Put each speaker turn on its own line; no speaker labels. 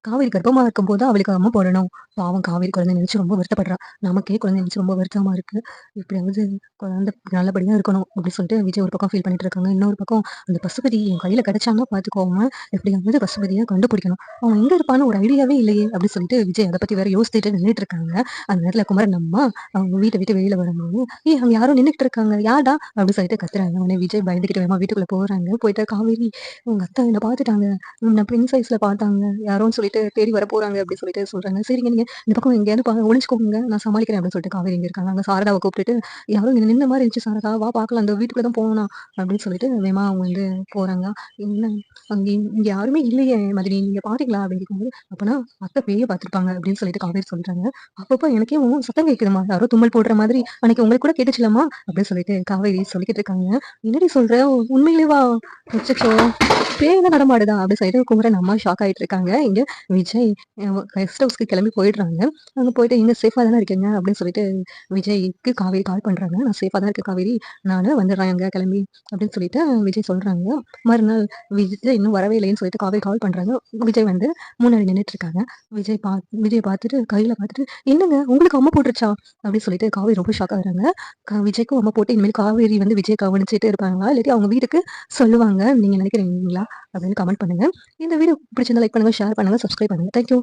காவேரி கர்ப்பமா இருக்கும்போது அவளுக்கு அம்மா போடணும். பாவம் காவேரி குழந்தைய நினைச்சு ரொம்ப வருத்தப்படுறா. நமக்கே குழந்தைய நினைச்சு ரொம்ப வருத்தமா இருக்கு. எப்படியாவது குழந்தை நல்லபடியா இருக்கணும் அப்படின்னு சொல்லிட்டு விஜய் ஒரு பக்கம் ஃபீல் பண்ணிட்டு இருக்காங்க. இன்னொரு பக்கம் அந்த பசுபதி என் கையில கிடைச்சான்னா பார்த்துக்கோங்க, எப்படியாவது பசுபதிய கண்டுபிடிக்கணும். அவன் எங்க இருப்பான்னு ஒரு ஐடியாவே இல்லையே அப்படின்னு சொல்லிட்டு விஜய் அதை பத்தி வேற யோசிச்சுட்டு நின்னுட்டு இருக்காங்க. அந்த நேரத்துல குமரன் அம்மா அவங்க வீட்டை விட்டு வெளியில வரும்போது, அங்க யாரும் நின்னுட்டு இருக்காங்க. யார்டா? அப்படின்னு சொல்லிட்டு கத்துறாங்க. உடனே விஜய் பயந்துகிட்டு வேகமா வீட்டுக்குள்ள போறாங்க. போயிட்டு காவேரி உங்க அத்தை என்ன பார்த்துட்டாங்க. உன்ன பின் சைஸ்ல பார்த்தாங்க. யாரோன்னு சொல்லிட்டு தேடி வர போறாங்க அப்படின்னு சொல்லிட்டு சொல்றாங்க. சரிங்க நீங்க இந்த பக்கம் எங்கேயாவது ஒளிஞ்சுக்கோங்க. நான் சமாளிக்கிறேன் அப்படின்னு சொல்லிட்டு காவேரி இங்க இருக்காங்க. அங்க சாரதாவை கூப்பிட்டுட்டு யாரோ இங்க நின்ன மாதிரி இருந்துச்சு சாரதா வா பார்க்கலாம் அந்த வீட்டுக்குள்ள தான் போகணும் அப்படின்னு சொல்லிட்டு வேகமா அவங்க வந்து போறாங்க. என்ன அங்க இங்க யாருமே இல்லையே மதினி நீங்க பாத்தீங்களா அப்படின்னு கேட்கும்போது அப்பனா அத்தை பேய பார்த்திருப்பாங்க அப்படின்னு சொல்லிட்டு காவேரி சொல்றாங்க. அப்பப்போ எனக்கே சத்தம் கேட்குதுமா யாரோ தும்மல் போடுற மாதிரி அன்னைக்கு உங்களுக்கு கூட கேட்டுச்சுலமா அப்படின்னு சொல்லிட்டு காவேரி சொல்லிக்கிட்டு இருக்காங்க. என்னடி சொல்ற உண்மையிலேவா? அச்சச்சோ! பேய் தான் நடமாடுதா? அப்படி சொல்லிட்டு குமரன் அம்மா ஷாக் ஆயிட்டு இருக்காங்க. இங்க விஜய் கெஸ்ட் ஹவுஸ்க்கு கிளம்பி போயிடுறாங்க. அங்க போயிட்டு "நீங்க சேஃபா தானே இருக்கீங்க?" அப்படின்னு சொல்லிட்டு விஜய்க்கு காவேரி கால் பண்றாங்க. "நான் சேஃபா தான் இருக்கேன் காவேரி. நானு வந்துடுறேன் அங்க கிளம்பி" அப்படின்னு சொல்லிட்டு விஜய் சொல்றாங்க. மறுநாள் விஜய் இன்னும் வரவே இல்லைன்னு சொல்லிட்டு காவேரி கால் பண்றாங்க. விஜய் வந்து முன்னாடி நின்னுட்டு இருக்காங்க. விஜய பார்த்துட்டு கையில பார்த்துட்டு, "என்னங்க உங்களுக்கு அம்மை போட்டுருச்சா?" அப்படின்னு சொல்லிட்டு காவேரி ரொம்ப ஷாக் ஆகுறாங்க. விஜய்க்கும் அம்மை போட்டு இனிமேல் காவேரி வந்து விஜய கவனிச்சுட்டே இருப்பாங்களா? இல்லாட்டி அவங்க வீட்டுக்கு சொல்லுவாங்க நீங்க நினைக்கிறீங்களா? அப்படின்னு கமெண்ட் பண்ணுங்க. இந்த வீடியோ பிடிச்சிருந்தா லைக் பண்ணுங்க, ஷேர் பண்ணுங்க, சப்ஸ்கிரைப் பண்ணுங்க. Thank you.